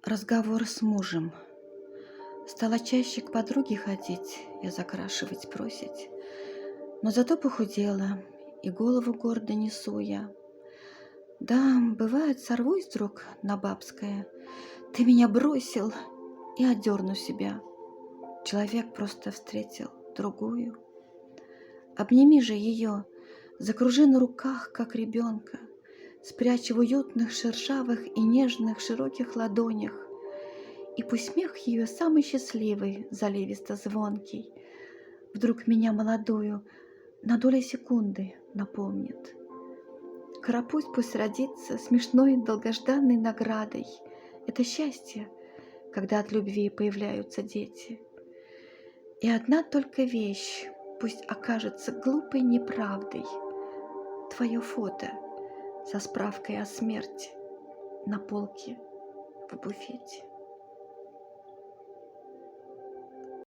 Разговор с мужем. Стала чаще к подруге ходить и закрашивать просить. Но зато похудела, и голову гордо несу я. Да, бывает, сорвусь вдруг на бабское. Ты меня бросил, и одерну себя. Человек просто встретил другую. Обними же ее, закружи на руках, как ребенка, спрячь в уютных, шершавых и нежных широких ладонях. И пусть смех ее самый счастливый, заливисто-звонкий, вдруг меня молодую на доли секунды напомнит. Карапуз пусть родится смешной долгожданной наградой. Это счастье, когда от любви появляются дети. И одна только вещь пусть окажется глупой неправдой. Твое фото со справкой о смерти на полке в буфете.